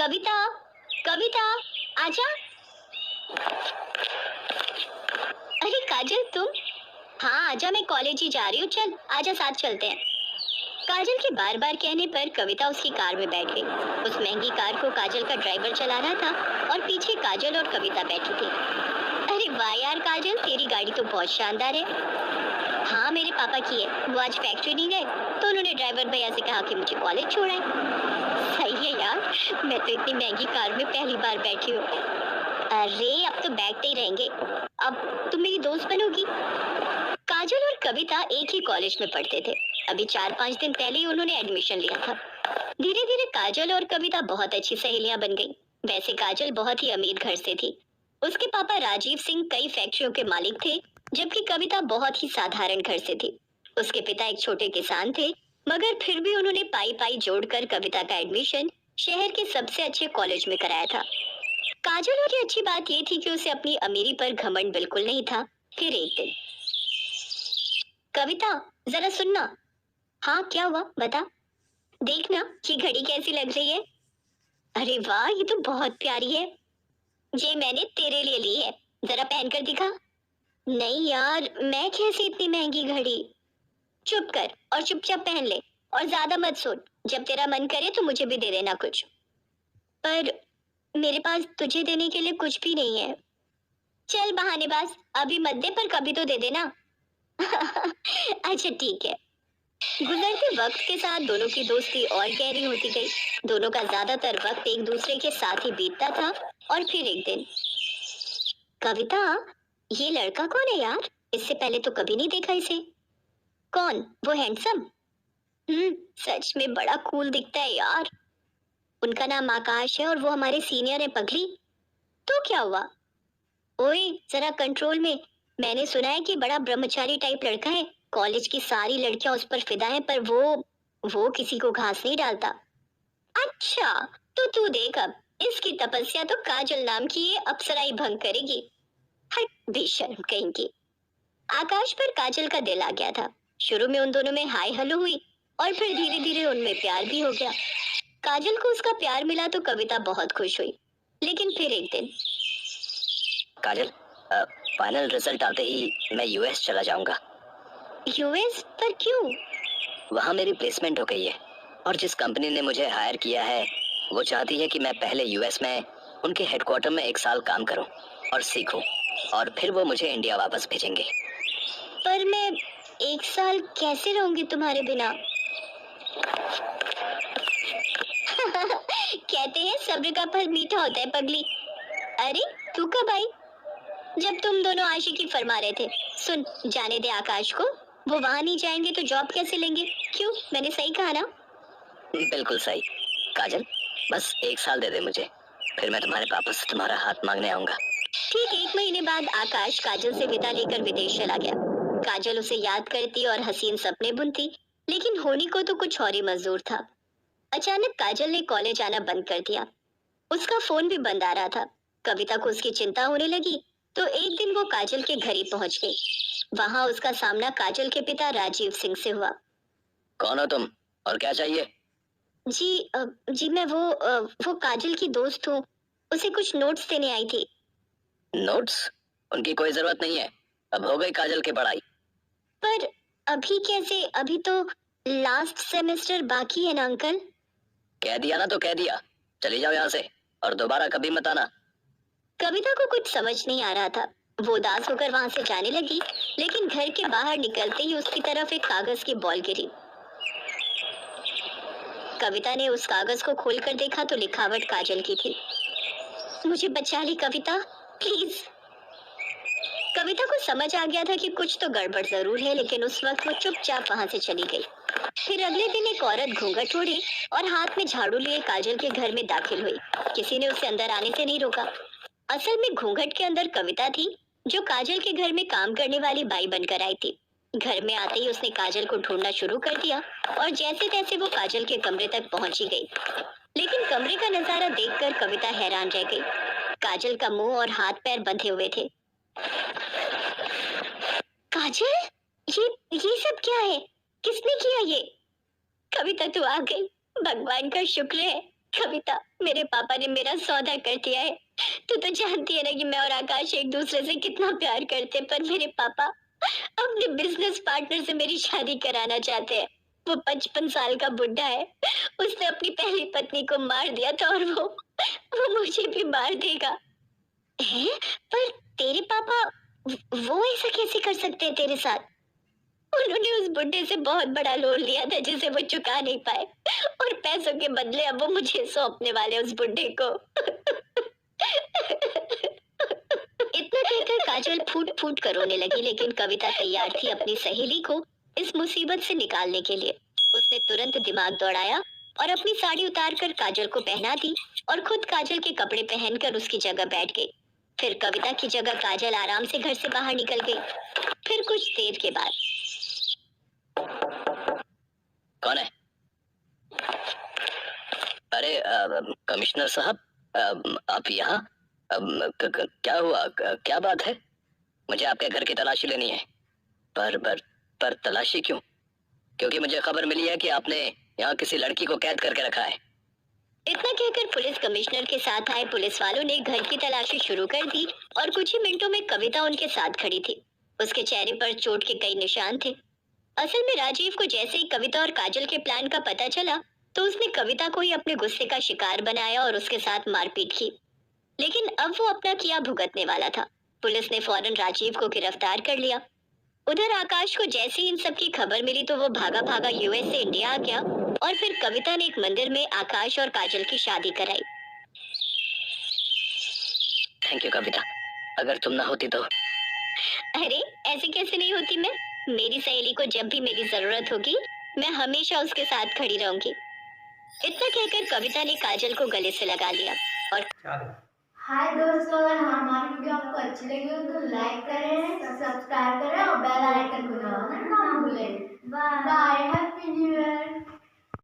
कविता, कविता, आजा। अरे काजल तुम? हाँ आजा, मैं कॉलेज ही जा रही हूँ, चल आजा साथ चलते हैं। काजल के बार बार कहने पर कविता उसकी कार में बैठ गई। उस महंगी कार को काजल का ड्राइवर चला रहा था और पीछे काजल और कविता बैठी थी। अरे वाह यार काजल, तेरी गाड़ी तो बहुत शानदार है। हाँ मेरे पापा की है, वो आज फैक्ट्री नहीं गए तो उन्होंने ड्राइवर भैया से कहा कि मुझे कॉलेज छोड़ाए। सही है यार, मैं तो इतनी महंगी कार में पहली बार बैठी हूँ। अरे अब तो बैठते ही रहेंगे, अब तुम मेरी दोस्त बनोगी। काजल और कविता एक ही कॉलेज में पढ़ते थे। अभी 4-5 दिन पहले ही उन्होंने एडमिशन लिया था। धीरे धीरे काजल और कविता बहुत अच्छी सहेलियां बन गईं। वैसे काजल बहुत ही अमीर घर से थी। उसके पापा राजीव सिंह कई फैक्ट्रियों के मालिक थे, जबकि कविता बहुत ही साधारण घर से थी। उसके पिता एक छोटे किसान थे, मगर फिर भी उन्होंने पाई पाई जोड़कर कविता का एडमिशन शहर के सबसे अच्छे कॉलेज में कराया था। काजल की अच्छी बात ये थी कि उसे अपनी अमीरी पर घमंड बिल्कुल नहीं था। फिर एक दिन, कविता जरा सुनना। हाँ क्या हुआ बता। देखना ये घड़ी कैसी लग रही है। अरे वाह, ये तो बहुत प्यारी है। ये मैंने तेरे लिए ली है, जरा पहन कर दिखा। नहीं यार, मैं कैसे इतनी महंगी घड़ी। चुप कर और चुपचाप पहन ले, और ज्यादा मत सोच। जब तेरा मन करे तो मुझे भी दे देना कुछ। पर मेरे पास तुझे देने के लिए कुछ भी नहीं है। चल बहानेबाज, अभी मत दे पर कभी तो दे देना। अच्छा ठीक है। गुजरते वक्त के साथ दोनों की दोस्ती और गहरी होती गई। दोनों का ज्यादातर वक्त एक दूसरे के साथ ही बीतता था। और फिर एक दिन, कविता, ये लड़का कौन है यार? इससे पहले तो कभी नहीं देखा इसे। कौन? वो हैंडसम? सच में बड़ा कूल दिखता है यार। उनका नाम आकाश है और वो हमारे सीनियर है पगली। तो क्या हुआ? ओए जरा कंट्रोल में। मैंने सुना है कि बड़ा ब्रह्मचारी टाइप लड़का है। कॉलेज की सारी लड़कियां उस पर फिदा हैं, पर वो किसी को घास नहीं डालता। अच्छा, तो तू देख अब, इसकी तपस्या तो काजल नाम की ये अप्सरा ही भंग करेगी। हट बेशर्म कहीं की। आकाश पर काजल का दिल आ गया था। शुरू में उन दोनों में हाय हेलो हुई और फिर धीरे धीरे उनमें प्यार भी हो गया। काजल को उसका प्यार मिला तो कविता बहुत खुश हुई। लेकिन फिर एक दिन, काजल, फाइनल रिजल्ट आते ही मैं यूएस चला जाऊंगा। यूएस? पर क्यों? वहाँ मेरी प्लेसमेंट हो गई है और जिस कंपनी ने मुझे हायर किया है वो चाहती है कि मैं पहले यूएस में उनके हेडक्वार्टर में 1 साल काम करूं और सीखूं, और फिर वो मुझे इंडिया वापस भेजेंगे। पर मैं 1 साल कैसे रहूंगी तुम्हारे बिना? कहते हैं सब्र का फल मीठा होता है पगली। अरे तू कब आई? जब तुम दोनों आशिकी फरमा रहे थे। सुन, जाने दे आकाश को। वो वहां नहीं जाएंगे तो जॉब कैसे लेंगे? क्यों, मैंने सही कहा ना? बिल्कुल सही। काजल, बस 1 साल दे दे मुझे, फिर मैं तुम्हारे पापा से तुम्हारा हाथ मांगने आऊंगा। ठीक 1 महीने बाद आकाश काजल से विदा लेकर विदेश चला गया। काजल उसे याद करती और हसीन सपने बुनती, लेकिन होनी को तो कुछ और ही मंजूर था। अचानक काजल ने कॉलेज आना बंद कर दिया। उसका फोन भी बंद आ रहा था। कविता को उसकी चिंता होने लगी, तो एक दिन वो काजल के घर ही पहुंच गई। वहां उसका सामना काजल के पिता राजीव सिंह से हुआ। कौन हो तुम और क्या चाहिए? जी मैं वो काजल की दोस्त हूँ। उसे कुछ नोट्स देने आई थी। नोट्स? उनकी कोई जरूरत नहीं है, अब हो गई काजल की पढ़ाई। पर अभी कैसे? अभी तो लास्ट सेमेस्टर बाकी है ना अंकल। कह दिया ना तो कह दिया, चली जाओ यहाँ से और दोबारा कभी मत आना। कविता को कुछ समझ नहीं आ रहा था। वो उदास होकर वहां से जाने लगी, लेकिन घर के बाहर निकलते ही उसकी तरफ एक कागज की बॉल गिरी। कविता ने उस कागज को खोलकर देखा तो लिखावट काजल की थी। मुझे बचा ली कविता, प्लीज। कविता को समझ आ गया था कि कुछ तो गड़बड़ जरूर है, लेकिन उस वक्त वो चुपचाप वहां से चली गई। फिर अगले दिन एक औरत घूंघट ओढ़ी और हाथ में झाड़ू लिए काजल के घर में दाखिल हुई। किसी ने उसे अंदर आने से नहीं रोका। असल में घूंघट के अंदर कविता थी, जो काजल के घर में काम करने वाली बाई बनकर आई थी। घर में आते ही उसने काजल को ढूंढना शुरू कर दिया और जैसे तैसे वो काजल के कमरे तक पहुंची गई। लेकिन कमरे का नजारा देखकर कविता हैरान रह गई। काजल का मुंह और हाथ पैर बंधे हुए थे। काजल, ये सब क्या है? किसने किया ये? कविता तू आ गई, भगवान का शुक्र है। कविता, मेरे पापा ने मेरा सौदा कर दिया है। तू तो जानती है ना कि मैं और आकाश एक दूसरे से कितना प्यार करते हैं, पर मेरे पापा अपने बिजनेस पार्टनर से मेरी शादी कराना चाहते हैं। वो 55 साल का बुड्ढा है। उसने अपनी पहली पत्नी को मार दिया था और वो मुझे भी मार देगा। हैं? पर तेरे पापा वो ऐसा कैसे कर सकते हैं तेरे साथ? उन्होंने उस बुड्ढे से बहुत बड़ा लोन लिया था जिसे वो चुका नहीं पाए और पैसों के बदले अब वो मुझे सौंपने वाले उस बुड्ढे को। इतना कहकर काजल फूट फूट कर रोने लगी, लेकिन कविता तैयार थी अपनी सहेली को इस मुसीबत से निकालने के लिए। उसने तुरंत दिमाग दौड़ाया और अपनी साड़ी उतारकर काजल को पहना दी और खुद काजल के कपड़े पहनकर उसकी जगह बैठ गई। फिर कविता की जगह काजल आराम से घर से बाहर निकल गई। फिर कुछ देर के बाद कौन है? अरे कमिश्नर साहब, आप यहाँ? क्या हुआ? क्या बात है? मुझे आपके घर की तलाशी लेनी है। पर तलाशी क्यों? क्योंकि मुझे खबर मिली है कि आपने यहाँ किसी लड़की को कैद करके रखा है। इतना कहकर पुलिस कमिश्नर के साथ आए पुलिस वालों ने घर की तलाशी शुरू कर दी और कुछ ही मिनटों में कविता उनके साथ खड़ी थी। उसके चेहरे पर चोट के कई निशान थे। असल में राजीव को जैसे ही कविता और काजल के प्लान का पता चला, तो उसने कविता को ही अपने गुस्से का शिकार बनाया और उसके साथ मारपीट की। लेकिन अब वो अपना किया भुगतने वाला था। पुलिस ने फौरन राजीव को गिरफ्तार कर लिया। उधर आकाश को जैसे ही इन सब की खबर मिली तो वो भागा भागा यूएस से इंडिया आ गया और फिर कविता ने एक मंदिर में आकाश और काजल की शादी कराई। थैंक यू कविता, अगर तुम ना होती तो। अरे ऐसे कैसे नहीं होती मैं? मेरी सहेली को जब भी मेरी जरूरत होगी मैं हमेशा उसके साथ खड़ी रहूंगी। इतना कहकर कविता ने काजल को गले से लगा लिया और हाय दोस्तों, अगर हमारी वीडियो आपको अच्छी लगी हो तो लाइक करें, सब्सक्राइब करें